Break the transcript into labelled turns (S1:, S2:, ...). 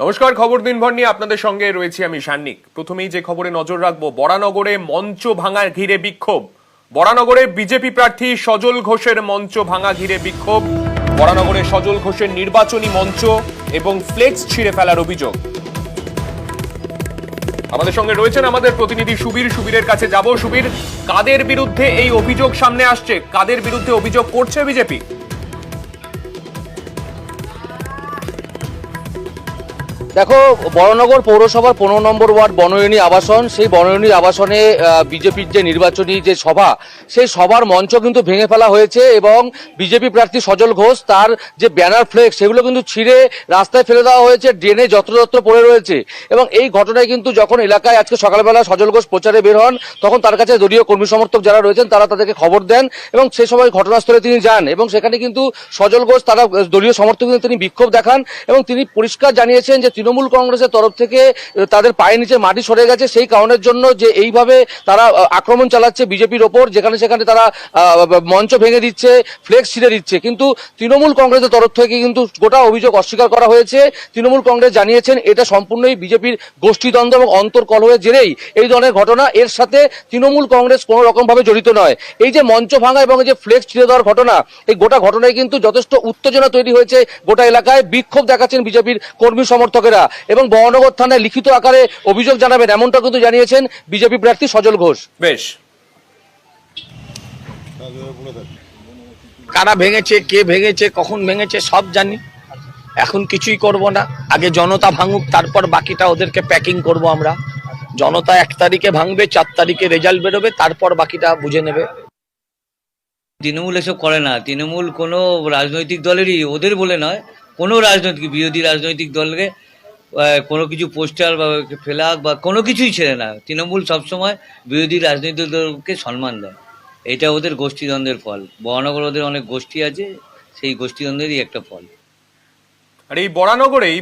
S1: নমস্কার, খবর দিনভর নিয়ে আপনাদের সঙ্গে রয়েছি আমি সান্নিক। প্রথমেই যে খবরে নজর রাখবো, বরানগরে মঞ্চ ভাঙা ঘিরে বিক্ষোভ। বরানগরে বিজেপি প্রার্থী সজল ঘোষের মঞ্চ ভাঙা ঘিরে বিক্ষোভ। বরানগরে সজল ঘোষের নির্বাচনী মঞ্চ এবং ফ্লেক্স ছিঁড়ে ফেলার অভিযোগ। আমাদের সঙ্গে রয়েছেন আমাদের প্রতিনিধি সুবীরের কাছে যাব। সুবীর, কাদের বিরুদ্ধে এই অভিযোগ সামনে আসছে, কাদের বিরুদ্ধে অভিযোগ করছে বিজেপি?
S2: দেখো, বরানগর পৌরসভার 15 নম্বর ওয়ার্ড বনয়নী আবাসন, সেই বনয়নী আবাসনে বিজেপির যে নির্বাচনী যে সভা, সেই সভার মঞ্চ কিন্তু ভেঙে ফেলা হয়েছে এবং বিজেপি প্রার্থী সজল ঘোষ তার যে ব্যানার ফ্লেক্স সেগুলো কিন্তু ছিঁড়ে রাস্তায় ফেলে দেওয়া হয়েছে, ড্রেনে যত্রতত্র পড়ে রয়েছে। এবং এই ঘটনায় কিন্তু যখন এলাকায় আজকে সকালবেলা সজল ঘোষ প্রচারে বের হন, তখন তার কাছে দলীয় কর্মী সমর্থক যারা রয়েছেন তারা তাদেরকে খবর দেন এবং সেই সময় ঘটনাস্থলে তিনি যান এবং সেখানে কিন্তু সজল ঘোষ তারা দলীয় সমর্থক তিনি বিক্ষোভ দেখান এবং তিনি পরিষ্কার জানিয়েছেন যে তৃণমূল কংগ্রেসের তরফ থেকে তাদের পায়ের নিচে মাটি সরে গেছে, সেই কারণের জন্য যে এইভাবে তারা আক্রমণ চালাচ্ছে বিজেপির ওপর, যেখানে সেখানে তারা মঞ্চ ভেঙে দিচ্ছে, ফ্লেক্স ছিঁড়ে দিচ্ছে। কিন্তু তৃণমূল কংগ্রেসের তরফ থেকে কিন্তু গোটা অভিযোগ অস্বীকার করা হয়েছে। তৃণমূল কংগ্রেস জানিয়েছেন এটা সম্পূর্ণই বিজেপির গোষ্ঠীদ্বন্দ্ব এবং অন্তর্কলহের জেরেই এই ধরনের ঘটনা, এর সাথে তৃণমূল কংগ্রেস কোনো রকম ভাবে জড়িত নয়। এই যে মঞ্চ ভাঙা এবং এই যে ফ্লেক্স ছিঁড়ে দেওয়ার ঘটনা, এই গোটা ঘটনায় কিন্তু যথেষ্ট উত্তেজনা তৈরি হয়েছে গোটা এলাকায়। বিক্ষোভ দেখাচ্ছেন বিজেপির কর্মী সমর্থকেরা এবং বরানগর থানায় লিখিত আকারে অভিযোগ জানাবেন, এমনটা কিন্তু জানিয়েছেন বিজেপি প্রার্থী সজল ঘোষ।
S1: বেশ,
S3: কারা ভেঙেছে, কে ভেঙেছে, কখন ভেঙেছে সব জানি। এখন কিছুই করব না, আগে জনতা ভাঙুক, তারপর বাকিটা ওদেরকে প্যাকিং করব আমরা। জনতা 1 তারিখে ভাঙবে, 4 তারিখে রেজাল্ট বেরোবে, তারপর বাকিটা বুঝে নেবে।
S4: তৃণমূল এসব করে না। তৃণমূল কোনো রাজনৈতিক দলেরই, ওদের বলে নয়, কোনো রাজনৈতিক বিরোধী রাজনৈতিক দলকে কোনো কিছু পোস্টার বা ফেলাক বা কোনো কিছুই ছেড়ে না। তৃণমূল সবসময় বিরোধী রাজনৈতিক দলকে সম্মান দেয়। এটা ওদের গোষ্ঠীদ্বন্দ্বের ফল। বরানগর ওদের অনেক গোষ্ঠী আছে, সেই গোষ্ঠীদ্বন্দ্বেরই একটা ফল।
S1: আর এই বরানগরেই